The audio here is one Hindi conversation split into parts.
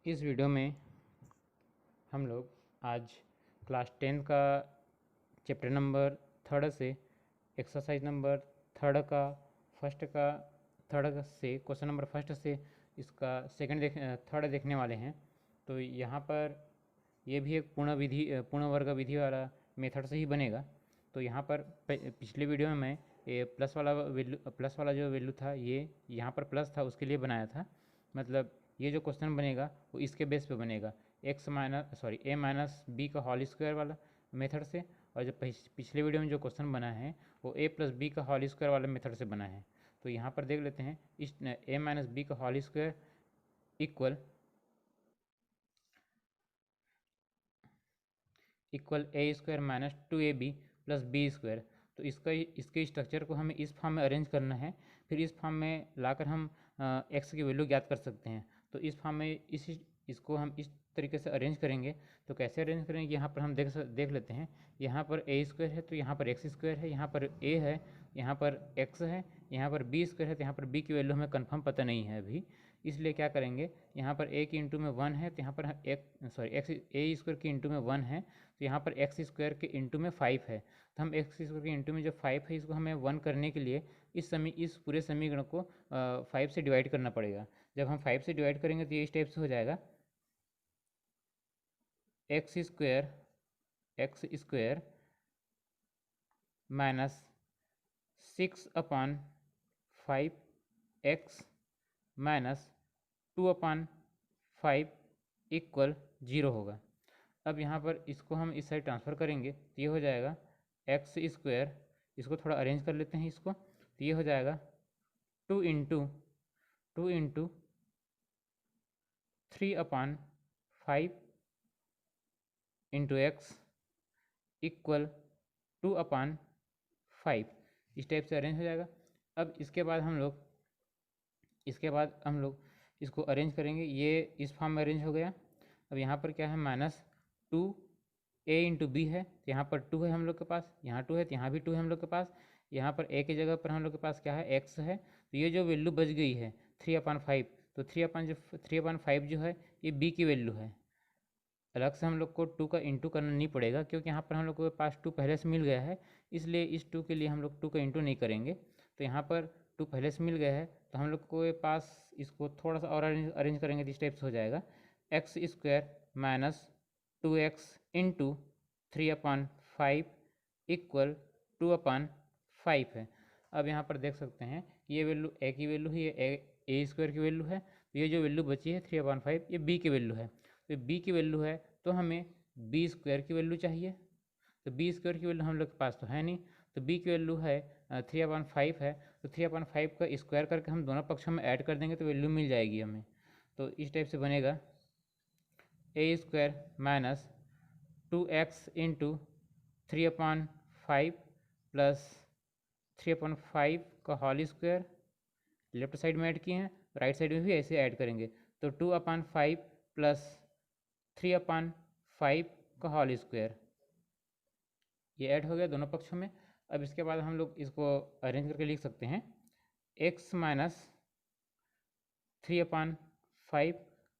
इस वीडियो में हम लोग आज क्लास 10 का चैप्टर नंबर 3 से एक्सरसाइज नंबर 3 का थर्ड से क्वेश्चन नंबर फर्स्ट से इसका थर्ड देखने वाले हैं। तो यहाँ पर ये भी एक पूर्ण वर्ग विधि वाला मेथड से ही बनेगा। तो यहाँ पर पिछले वीडियो में मैं ये प्लस वाला जो वैल्यू था, ये यहाँ पर प्लस था उसके लिए बनाया था। मतलब ये जो क्वेश्चन बनेगा वो इसके बेस पे बनेगा, ए माइनस बी का होल स्क्वायर वाला मेथड से। और जो पिछले वीडियो में जो क्वेश्चन बना है वो ए प्लस बी का होल स्क्वायर वाला मेथड से बना है। तो यहाँ पर देख लेते हैं, इस ए माइनस बी का whole square equal A square minus 2ab plus B square. तो इसके स्ट्रक्चर को हमें इस फॉर्म में अरेंज करना है। फिर इस फॉर्म में लाकर हम एक्स की वैल्यू ज्ञात कर सकते हैं। तो इस फॉर्म में इसको हम इस तरीके से अरेंज करेंगे। तो कैसे अरेंज करेंगे, यहाँ पर हम देख लेते हैं। यहाँ पर ए स्क्वायर है तो यहाँ पर एक्स स्क्वायर है, यहाँ पर ए है, यहाँ पर एक्स है, यहाँ पर बी स्क्वायर है। तो यहाँ पर बी की वैल्यू हमें कन्फर्म पता नहीं है अभी, इसलिए क्या करेंगे, यहाँ पर ए की इंटू में 1 है तो यहाँ पर एक्स ए स्क्वायर की इंटू में 1 है तो यहाँ पर एक्स स्क्वायर के इंटू में 5 है। तो हम एक्स स्क्वायर के इंटू में जो 5 है इसको हमें 1 करने के लिए इस पूरे समीकरण को 5 से डिवाइड करना पड़ेगा। जब हम 5 से डिवाइड करेंगे तो ये इस टाइप से हो जाएगा, x square minus 6/5 x minus 2/5 equal 0 होगा। अब यहाँ पर इसको हम इस साइड ट्रांसफ़र करेंगे तो ये हो जाएगा एक्स स्क्वायर, इसको थोड़ा अरेंज कर लेते हैं इसको, तो ये हो जाएगा 2 इंटू 3/5 इंटू एक्स इक्वल 2/5, इस टाइप से अरेंज हो जाएगा। अब इसके बाद हम लोग इसको अरेंज करेंगे, ये इस फॉर्म में अरेंज हो गया। अब यहाँ पर क्या है, माइनस 2 ए इंटू बी है तो यहाँ पर 2 है हम लोग के पास, यहाँ 2 है तो यहाँ भी 2 है हम लोग के पास। यहाँ पर ए की जगह पर हम लोग के पास क्या है, एक्स है। तो ये जो वैल्यू बच गई है 3/5, तो 3/5 जो है ये बी की वैल्यू है। अलग से हम लोग को 2 का इंटू करना नहीं पड़ेगा, क्योंकि यहाँ पर हम लोग के पास 2 पहले से मिल गया है, इसलिए इस 2 के लिए हम लोग 2 का इंटू नहीं करेंगे। तो यहाँ पर 2 पहले से मिल गया है तो हम लोग के पास इसको थोड़ा सा और अरेंज करेंगे तो इस टाइप से हो जाएगा, x square minus 2x into 3/5 equal 2/5 है। अब यहाँ पर देख सकते हैं ये वैल्यू ए की वैल्यू है, ये ए स्क्वायर की वैल्यू है। तो ये जो वैल्यू बची है 3/5 ये बी की वैल्यू है। तो बी की वैल्यू है तो हमें बी स्क्वायर की वैल्यू चाहिए। तो बी स्क्वायर की वैल्यू हम लोग के पास तो है नहीं, तो बी की वैल्यू है 3/5 है। तो 3/5 का स्क्वायर करके हम दोनों पक्षों में ऐड कर देंगे तो वैल्यू मिल जाएगी हमें। तो इस टाइप से बनेगा, A square minus 2x into 3/5 plus 3/5 का होल स्क्वायर, लेफ्ट साइड में ऐड किए हैं, राइट साइड में भी ऐसे ऐड करेंगे। तो 2/5 प्लस 3/5 का होल स्क्वायर, ये ऐड हो गया दोनों पक्षों में। अब इसके बाद हम लोग इसको अरेंज करके लिख सकते हैं, x माइनस 3/5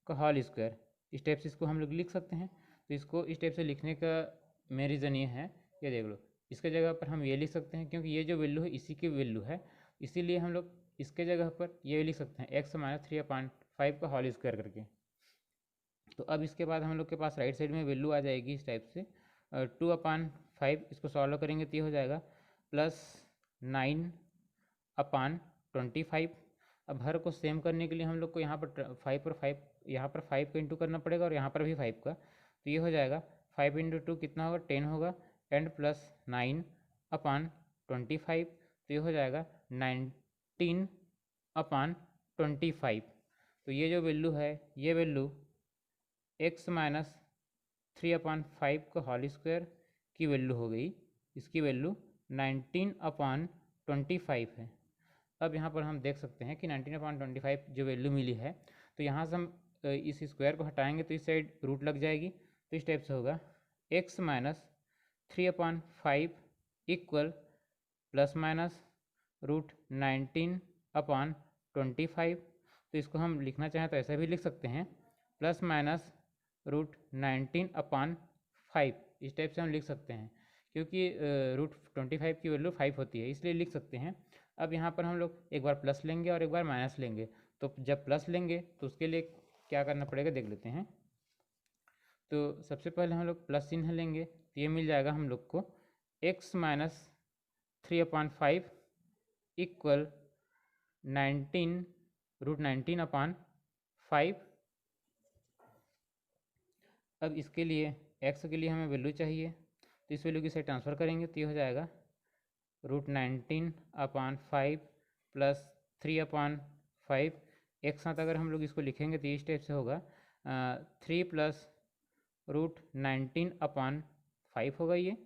का होल स्क्वायर, इस टाइप से इसको हम लोग लिख सकते हैं। तो इसको इस टाइप से लिखने का मेन रीज़न ये है, ये देख लो, इसके जगह पर हम ये लिख सकते हैं क्योंकि ये जो वैल्यू है इसी की वैल्यू है, इसीलिए हम लोग इसके जगह पर ये लिख सकते हैं, एक्स माइनस 3/5 का होल स्क्वायर करके। तो अब इसके बाद हम लोग के पास राइट साइड में वैल्यू आ जाएगी इस टाइप से, 2/5, इसको सॉल्व करेंगे तो ये हो जाएगा प्लस 9/25। अब हर को सेम करने के लिए हम लोग को यहाँ पर 5 का इंटू करना पड़ेगा और यहाँ पर भी 5 का। तो ये हो जाएगा 5 इंटू 2 कितना होगा, 10 होगा, एंड प्लस 9/25, तो ये हो जाएगा 19/25। तो ये जो वैल्यू है, ये वैल्यू x माइनस 3/5 का होल स्क्वायर की वैल्यू हो गई, इसकी वैल्यू 19/25 है। अब यहाँ पर हम देख सकते हैं कि 19/25 जो वैल्यू मिली है, तो यहाँ से हम इस स्क्वायर को हटाएंगे तो इस साइड रूट लग जाएगी। तो इस टाइप से होगा, x minus 3/5 equal plus minus root 19/25। तो इसको हम लिखना चाहें तो ऐसा भी लिख सकते हैं, प्लस माइनस √19/5 इस टाइप से हम लिख सकते हैं, क्योंकि √25 की वैल्यू 5 होती है, इसलिए लिख सकते हैं। अब यहाँ पर हम लोग एक बार प्लस लेंगे और एक बार माइनस लेंगे। तो जब प्लस लेंगे तो उसके लिए क्या करना पड़ेगा देख लेते हैं। तो सबसे पहले हम लोग प्लस चिन्ह लेंगे, तो ये मिल जाएगा हम लोग को x - 3/5 इक्वल 19 √19/5। अब इसके लिए x के लिए हमें वैल्यू चाहिए, तो इस वैल्यू की साइड ट्रांसफ़र करेंगे तो ये हो जाएगा √19/5 प्लस 3/5। एक साथ अगर हम लोग इसको लिखेंगे तो इस टाइप से होगा 3 प्लस √19/5 होगा। ये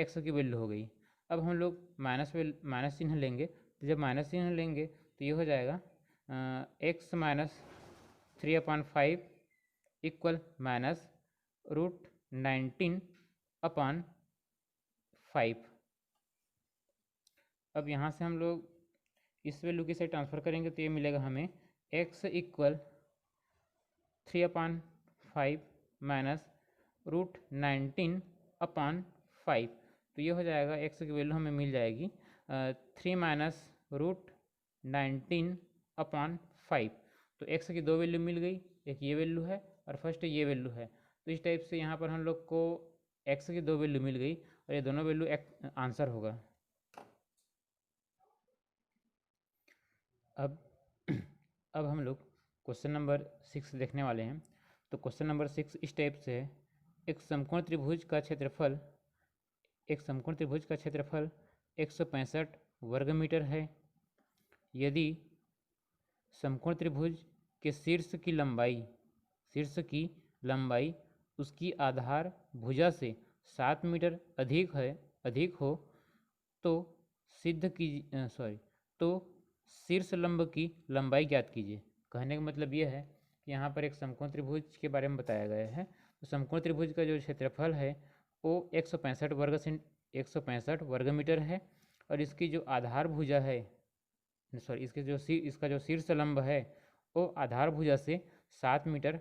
x की वैल्यू हो गई। अब हम लोग माइनस चिन्ह लेंगे, तो जब माइनस चिन्ह लेंगे तो ये हो जाएगा x - 3/5 इक्वल माइनस √19/5। अब यहाँ से हम लोग इस वैल्यू की साइड ट्रांसफ़र करेंगे तो ये मिलेगा हमें x इक्वल 3/5 माइनस √19/5। तो ये हो जाएगा x की वैल्यू हमें मिल जाएगी 3 माइनस √19/5। तो x की दो वैल्यू मिल गई, एक ये वैल्यू है और फर्स्ट ये वैल्यू है। तो इस टाइप से यहाँ पर हम लोग को x की दो वैल्यू मिल गई और ये दोनों वैल्यू आंसर होगा। अब अब हम लोग क्वेश्चन नंबर 6 देखने वाले हैं। तो क्वेश्चन नंबर 6 इस टाइप से है। एक समकोण त्रिभुज का क्षेत्रफल 165 वर्ग मीटर है। यदि समकोण त्रिभुज के शीर्ष की लंबाई उसकी आधार भुजा से 7 मीटर अधिक हो तो शीर्ष लंब की लंबाई ज्ञात कीजिए। कहने का मतलब ये है कि यहाँ पर एक समकोण त्रिभुज के बारे में बताया गया है। तो समकोण त्रिभुज का जो क्षेत्रफल है वो 165 वर्ग मीटर है और इसकी जो आधार भुजा है इसका जो शीर्ष लंब है वो आधार भुजा से 7 मीटर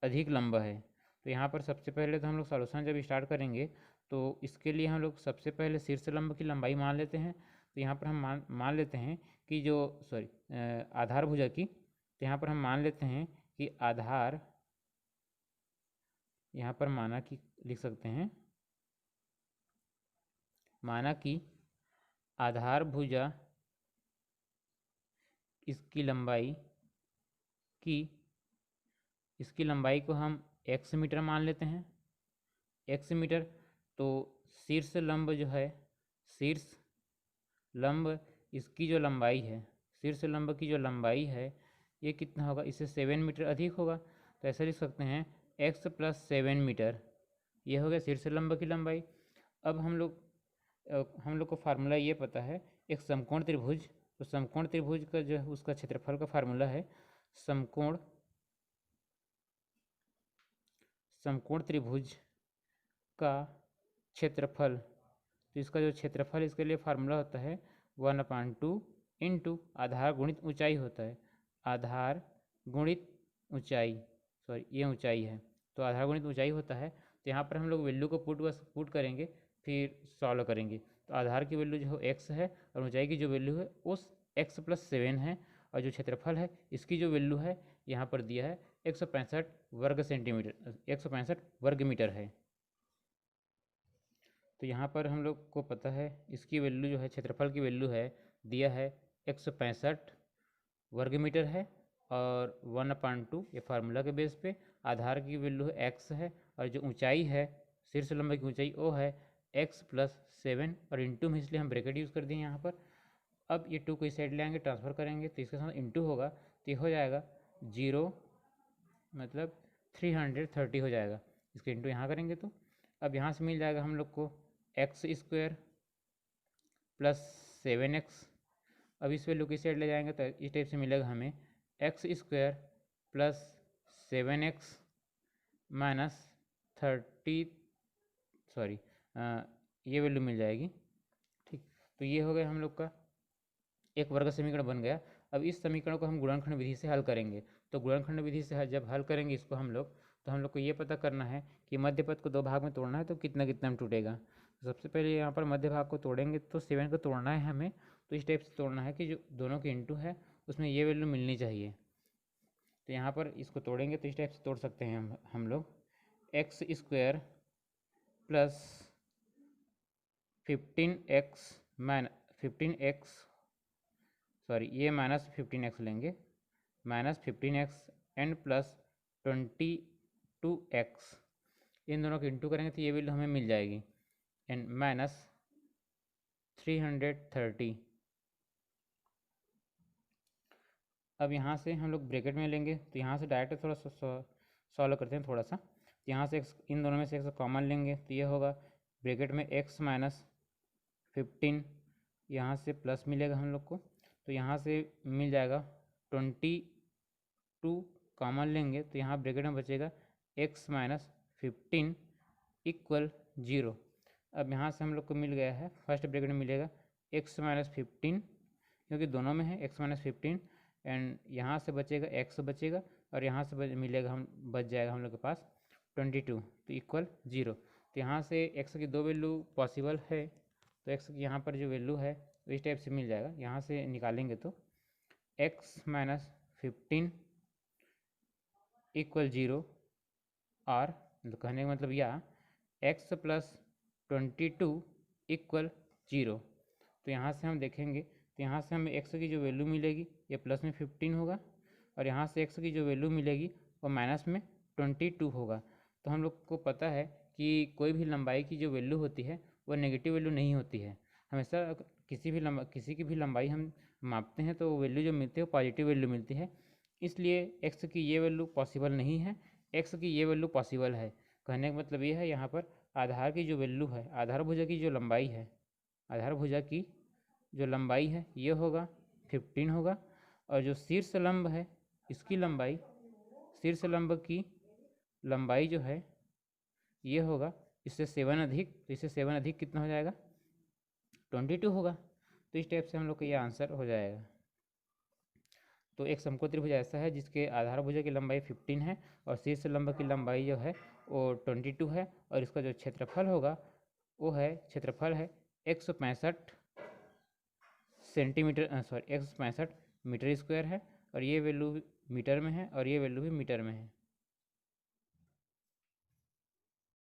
अधिक लंब है। तो यहाँ पर सबसे पहले तो हम लोग सॉल्यूशन जब स्टार्ट करेंगे तो इसके लिए हम लोग सबसे पहले शीर्ष लंब की लंबाई मान लेते हैं। तो यहाँ पर हम मान लेते हैं कि जो आधार भुजा की, तो यहाँ पर हम मान लेते हैं कि आधार, यहाँ पर माना कि लिख सकते हैं, माना कि आधार भुजा इसकी लंबाई को हम x मीटर मान लेते हैं, x मीटर। तो शीर्ष लंब जो है, शीर्ष लंब इसकी जो लंबाई है, शीर्ष लंब की जो लंबाई है ये कितना होगा, इससे 7 मीटर अधिक होगा। तो ऐसा लिख सकते हैं x + 7 मीटर, ये हो गया शीर्ष लंब की लंबाई। अब हम लोग को फार्मूला ये पता है एक समकोण त्रिभुज, तो समकोण त्रिभुज का जो है उसका क्षेत्रफल का फार्मूला है समकोण त्रिभुज का क्षेत्रफल। तो इसका जो क्षेत्रफल, इसके लिए फार्मूला होता है 1/2 इंटू आधार गुणित ऊंचाई होता है, आधार गुणित ऊंचाई, ये ऊंचाई है तो आधार गुणित ऊंचाई होता है। तो यहाँ पर हम लोग वैल्यू को पुट करेंगे फिर सॉल्व करेंगे। तो आधार की वैल्यू जो x है और ऊंचाई की जो वैल्यू है उस x + 7 है और जो क्षेत्रफल है इसकी जो वैल्यू है यहाँ पर दिया है 165 वर्ग मीटर है। तो यहाँ पर हम लोग को पता है इसकी वैल्यू जो है, क्षेत्रफल की वैल्यू है दिया है 165 वर्ग मीटर है और 1/2 ये फार्मूला के बेस पे आधार की वैल्यू है x है और जो ऊंचाई है, शीर्ष लंब की ऊंचाई वो है x + 7 और इंटू में इसलिए हम ब्रैकेट यूज़ कर दिए यहाँ पर। अब ये 2 को इस साइड ले आएंगे, ट्रांसफ़र करेंगे तो इसके साथ इंटू होगा तो ये हो जाएगा 0 मतलब 330 हो जाएगा। इसके इंटू यहाँ करेंगे तो अब यहाँ से मिल जाएगा हम लोग को x² + 7x। अब इस वैल्यू की साइड ले जाएंगे तो इस टाइप से मिलेगा हमें x² + 7x - 30 ये वैल्यू मिल जाएगी। ठीक, तो ये हो गया हम लोग का एक वर्ग समीकरण बन गया। अब इस समीकरण को हम गुणनखंड विधि से हल करेंगे। तो गुणनखंड विधि से जब हल करेंगे इसको हम लोग, तो हम लोग को ये पता करना है कि मध्य पद को 2 भाग में तोड़ना है तो कितना कितना में टूटेगा। तो सबसे पहले यहाँ पर मध्य भाग को तोड़ेंगे तो 7 को तोड़ना है हमें, तो इस टाइप से तोड़ना है कि जो दोनों के इंटू है उसमें ये वैल्यू मिलनी चाहिए। तो यहाँ पर इसको तोड़ेंगे तो इस टाइप से तोड़ सकते हैं हम लोग x square plus 15x sorry ये -15x लेंगे, -15x एंड प्लस 22x, इन दोनों को इंटू करेंगे तो ये वैल्यू हमें मिल जाएगी एंड -330। अब यहाँ से हम लोग ब्रैकेट में लेंगे तो यहाँ से डायरेक्ट थोड़ा सा सॉल्व करते हैं थोड़ा सा। यहाँ से इन दोनों में से x कॉमन लेंगे तो ये होगा ब्रैकेट में x -15, यहाँ से प्लस मिलेगा हम लोग को, तो यहाँ से मिल जाएगा 22, कॉमन लेंगे तो यहाँ ब्रैकेट में बचेगा x -15 इक्वल 0। अब यहाँ से हम लोग को मिल गया है, फर्स्ट ब्रैकेट में मिलेगा x -15 क्योंकि दोनों में है x -15 एंड यहाँ से बचेगा x बचेगा और यहाँ से मिलेगा बच जाएगा हम लोग के पास 22 तो इक्वल 0। तो यहाँ से x की 2 वैल्यू पॉसिबल है, तो x की यहाँ पर जो वैल्यू है तो इस टाइप से मिल जाएगा। यहाँ से निकालेंगे तो x -15 इक्वल 0 और कहने का मतलब या x + 22 इक्वल 0। तो यहाँ से हम देखेंगे तो यहाँ से हमें x की जो वैल्यू मिलेगी ये प्लस में 15 होगा और यहाँ से x की जो वैल्यू मिलेगी वो माइनस में 22 होगा। तो हम लोग को पता है कि कोई भी लंबाई की जो वैल्यू होती है वो नेगेटिव वैल्यू नहीं होती है। हमेशा किसी की भी लंबाई हम मापते हैं तो वैल्यू जो मिलती है वो पॉजिटिव वैल्यू मिलती है। इसलिए x की ये वैल्यू पॉसिबल नहीं है, x की ये वैल्यू पॉसिबल है। कहने का मतलब ये है यहाँ पर आधार की जो वैल्यू है, आधार भुजा की जो लंबाई है, आधार भुजा की जो लंबाई है ये होगा 15 होगा और जो शीर्ष लंब है इसकी लंबाई, शीर्ष लंब की लंबाई जो है ये होगा इससे 7 अधिक, तो इससे 7 अधिक कितना हो जाएगा 22 होगा। तो इस टाइप से हम लोग का ये आंसर हो जाएगा। तो एक समकोण त्रिभुज ऐसा है जिसके आधार भुजा की लंबाई 15 है और शीर्ष लंब की लंबाई जो है वो 22 है और इसका जो क्षेत्रफल होगा वो है 165 सेंटीमीटर सॉरी 165 मीटर स्क्वायर है और ये वैल्यू मीटर में है और ये वैल्यू भी मीटर में है।